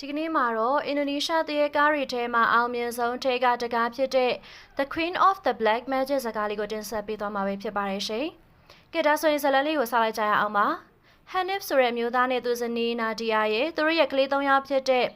ဒီကနေ့မှာတော့အင်ဒိုနီးရှားတရေကားတွေထဲမှာအောင်မြင်ဆုံးထဲကတကားဖြစ်တဲ့ The Queen of the Black Magic ဇာတ်ကားလေးကိုတင်ဆက်ပေးသွားမှာပဲဖြစ်ပါတယ်ရှင်။ကဲဒါဆိုရင်ဇာတ်လမ်းလေးကိုစလိုက်ကြရအောင်ပါ။ Hanif ဆိုတဲ့မျိုးသားနဲ့သူဇနီးနာဒီယာရဲ့သူတို့ရဲ့ကလေး၃ယောက်ဖြစ်တဲ့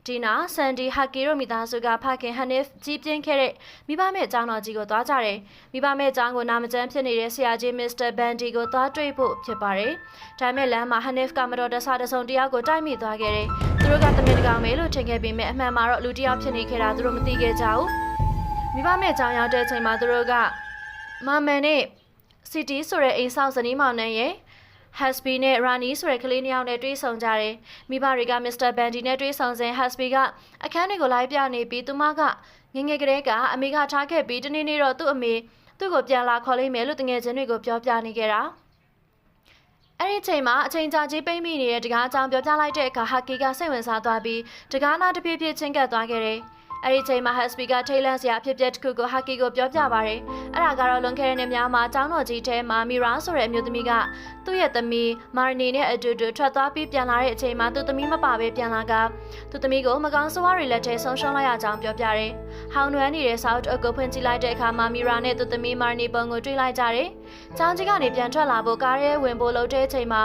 ဒီနာဆန်ဒီဟာကီရိုမိသားစုကဖခင်ဟန်နစ်ကြီးပြင်းခဲ့တဲ့မိဘမဲ့ကျောင်းတော်ကြီးကိုသွားကြတယ်။မိဘမဲ့ကျောင်းကိုနာမကျန်းဖြစ်နေတဲ့ဆရာကြီးမစ္စတာဘန်ဒီကိုသွားတွေ့ဖို့ဖြစ်ပါတယ်။ဒါပေမဲ့လမ်းမှာဟန်နစ်ကမတော်တဆတဆုံတယောက်ကိုတိုက်မိသွားခဲ့တယ်။သူတို့ကတမင်တကောင်ပဲလို့ထင်ခဲ့ပေမဲ့အမှန်မှာတော့လူတယောက်ဖြစ်နေခဲ့တာသူတို့မသိခဲ့ကြဘူး။မိဘမဲ့ကျောင်းရောက်တဲ့အချိန်မှာသူတို့ကမမန်နဲ့စီတီဆိုတဲ့အိမ်ဆောင်ဇနီးမောင်နှံရဲ့Hasbi နဲ့ Rani ဆိုတဲ့ကလေးနှစ်ယောက်နဲ့တွေ့ဆုံကြတယ်။မိဘတွေက Mr. Bandy နဲ့တွေ့ဆုံစဉ် Hasbi ကအခန်းတွေကိုလိုက်ပြနေပြီးသူမကငငယ်ကလေးကအမေကထားခဲ့ပြီးတနေ့နေ့တော့သူ့အမေသူ့ကိုပြန်လာခေါ်လိမ့်မယ်လို့တငယ်ချင်းတွေကိုပြောပြနေခဲ့တာ။အဲ့ဒီချိန်မှာအချိန်ကြာကြီးပိတ်မိနေတဲ့တကားအကြောင်းပြောပြလိုက်တဲ့အခါဟာကီကစိတ်ဝင်စားသွားပြီးတကားနာတဖြည်းဖြည်းချင်းကပ်သွားခဲ့တယ်။အဲ့ဒီချိန်မှာ Hasbi ကထိတ်လန့်စရာအဖြစ်အပျက်တစ်ခုကိုဟာကီကိုပြောပြပါတယ်။အဲ့ဒါကတော့လွန်ခဲ့တဲ့နှစ်များမှာကျောင်းတော်ကြီးထဲမှာမီရာဆိုတဲ့အမျိုးသမီးကသူ့ရဲ့သမီးမာရနီနဲ့အတူတူထွက်သွားပြီးပြန်လာတဲ့အချိန်မှာသူ့သမီးမပါဘဲပြန်လာကသူ့သမီးကိုမကောင်းဆိုးဝါးတွေလက်ထဲဆုံးရှုံးလိုက်ရကြောင်းပြောပြတယ်။ဟောင်းနွမ်းနေတဲ့ဆောက်အုပ်ကိုဖွင့်ကြည့်လိုက်တဲ့အခါမှာမီရာနဲ့သူ့သမီးမာရနီပုံကိုတွေ့လိုက်ကြတယ်။ကျောင်းကြီးကနေပြန်ထွက်လာဖို့ကားရဲဝင်ဖို့လုပ်တဲ့အချိန်မှာ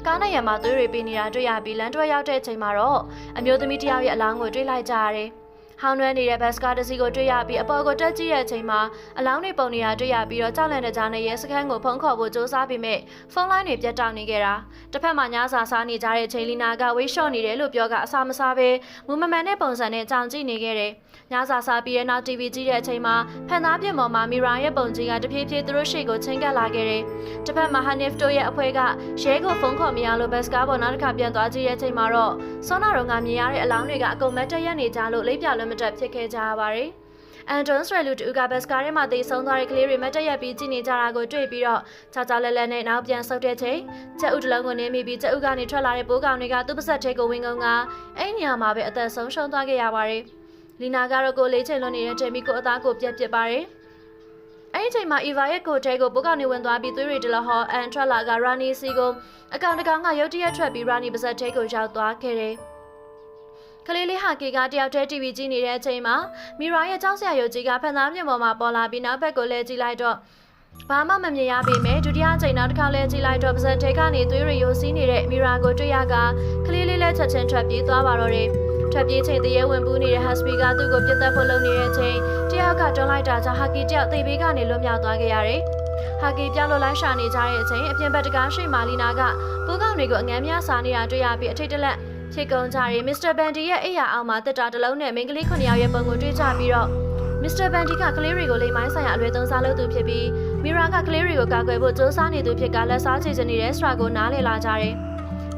ကားနဲ့ရံမှာသွေးတွေပေးနေတာတွေ့ရပြီးလမ်းတွဲရောက်တဲ့အချိန်မှာတော့အမျိုးသမီးတစ်ယောက်ရဲ့အလောင်းကိုတွေ့လိုက်ကြရတယ်။ဟောင်းနွမ်းနေတဲ့ဘတ်စကားတစ်စီးကိုတွေ့ရပြီးအပေါ်ကိုတက်ကြည့်တဲ့အချိန်မှာအလောင်းတွေပုံနေတာတွေ့ရပြီးတော့ကြောက်လန့်တဲ့ကြားနဲ့ရဲစခန်းကိုဖုန်းခေါ်ဖို့စူးစမ်းပေမဲ့ဖုန်းလိုင်းတွေပြတ်တောက်နေခဲ့တာတစ်ဖက်မှာညစာစားနေကြတဲ့အချိန်လီနာကဝေးလျှော့နေတယ်လို့ပြောကအစာမစားဘဲမူမမှန်တဲ့ပုံစံနဲ့ကြောင်ကြည့်နေခဲ့တယ်ညစာစားပြီးတဲ့နောက် TV ကြည့်တဲ့အချိန်မှာဖန်သားပြင်ပေါ်မှာမီရာရဲ့ပုံကြီးကတဖြည်းဖြည်းသူတို့ရှေ့ကိုချင်းကပ်လာခဲ့တယ်တစ်ဖက်မှာဟန်နစ်တို့ရဲ့အဖွဲကရဲကိုဖုန်းခေါ်မရလို့ဘတ်စကားပေါ်နောက်တစ်ခါပြန်သွားကြည့်တဲ့အချိန်မှာတော့စောနာတော်ကမြင်ရတဲ့အလောင်းတွေကအကုန်မတ်တက်ရက်နေကြလို့လိပ်ပြလွတ်မတက်ဖြစ်ခဲ့ကြရပါတယ်။အန်ဒွန်စရလူတူကဘတ်စကားထဲမှာသေဆုံးသွားတဲ့ကလေးတွေမတ်တက်ရက်ပြီးကြည့်နေကြတာကိုတွေ့ပြီးတော့ချာချာလဲလဲနဲ့နောက်ပြန်ဆုတ်တဲ့ချိန်ချက်ဥတလုံးကိုနင်းမိပြီးချက်ဥကနေထွက်လာတဲ့ပိုးကောင်တွေကသူ့ပါဆက်ထဲကိုဝင်ကုန်ကအဲ့ညမှာပဲအသက်ဆုံးရှုံးသွားခဲ့ရပါတယ်။လီနာကတော့ကိုလေးချိန်လွန်နေတဲ့ဂျေမီကိုအသားကိုပြက်ပစ်ပါတယ်။အဲ့ဒီချိန်မှာအီဗာရဲ့ကိုတဲကိုပိုးကောင်တွေဝင်သွားပြီးသွေးတွေတလဟောအန်ထရလာကရာနီစီကိုအကောင်တကောင်ကရုတ်တရက်ထွက်ပြီးရာနီပါဆက်ထဲကိုရောက်သွားခဲ့တယ်။ကလေးလေးဟာကီကတယောက်တည်း TV ကြည့်နေတဲ့အချိန်မှာမီရာရဲ့ကြောက်စရာရုပ်ကြီးကဖန်သားမြင်ပေါ်မှာပေါ်လာပြီးနောက်ဘက်ကိုလဲကြည့်လိုက်တော့ဘာမှမမြင်ရပေမဲ့ဒုတိယအချိန်နောက်တစ်ခါလဲကြည့်လိုက်တော့ပါဇက်ထဲကနေသွေးရယိုစီးနေတဲ့မီရာကိုတွေ့ရကကလေးလေးလက်ချက်ချင်းထွက်ပြေးသွားပါတော့တယ်ထွက်ပြေးချိန်တရေဝင်ပူးနေတဲ့ Hasbi ကသူ့ကိုပြတ်သက်ဖို့လုပ်နေတဲ့အချိန်တယောက်ကတွန်းလိုက်တာကြောင့်ဟာကီတယောက်သေဘေးကနေလွတ်မြောက်သွားခဲ့ရတယ်ဟာကီပြောင်းလို့လိုက်ရှာနေကြတဲ့အချိန်အပြင်ဘက်တကားရှိမာလီနာကပိုးကောင်တွေကိုအငမ်းများစားနေတာတွေ့ရပြီးအထိတ်တလန့်ဖြစ်ကုန်ကြတယ်မစ္စတာဘန်ဒီရဲ့အိယာအောင်မှာတက်တာတစ်လုံးနဲ့မိန်းကလေး9ယောက်ရဲ့ပုံကိုတွေ့ကြပြီးတော့မစ္စတာဘန်ဒီကကလေးတွေကိုလိမ်မိုင်းဆိုင်ရာအလွယ်သုံးစားလုပ်သူဖြစ်ပြီးမီရာကကလေးတွေကိုကာကွယ်ဖို့စူးစမ်းနေသူဖြစ်ကလက်စားချေချင်နေတဲ့စထရာကိုနားလည်လာကြတယ်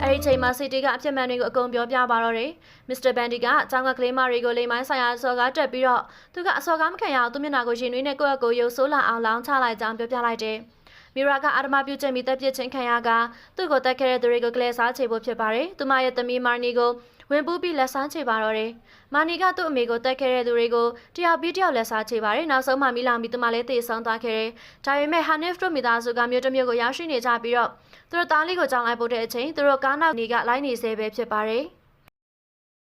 အဲ့ဒီချိန်မှာစီတီကအဖြစ်မှန်တွေကိုအကုန်ပြောပြပါတော့တယ်မစ္စတာဘန်ဒီကအကြောင်းကကလေးမတွေကိုလိမ်မိုင်းဆိုင်ရာစော်ကားတက်ပြီးတော့သူကအစော်ကားမခံရအောင်သူမျက်နှာကိုရင်နွေးနဲ့ကိုယ့်အကိုရုပ်ဆိုးလာအောင်လောင်းချလိုက်ကြောင်းပြောပြလိုက်တယ်မီရာကအာဒမပြုချက်မိသက်ပြစ်ချင်းခံရကသူ့ကိုတက်ခဲ့တဲ့သူတွေကိုကလေးစားချေဖို့ဖြစ်ပါတယ်။သူမရဲ့သမီးမာနီကိုဝင်ပူးပြီးလက်စားချေပါတော့တယ်။မာနီကသူ့အမေကိုတက်ခဲ့တဲ့သူတွေကိုတယောက်ပြီးတယောက်လက်စားချေပါတယ်။နောက်ဆုံးမှမီလာမီသူမလည်းသေဆုံးသွားခဲ့တယ်။ဒါပေမဲ့ဟာနစ်တို့မိသားစုကမြို့တစ်မြို့ကိုရောက်ရှိနေကြပြီးတော့သူတို့သားလေးကိုကြောင်းလိုက်ဖို့တဲ့အချိန်သူတို့ကားနောက်နေကလိုက်နေစေပဲဖြစ်ပါတယ်။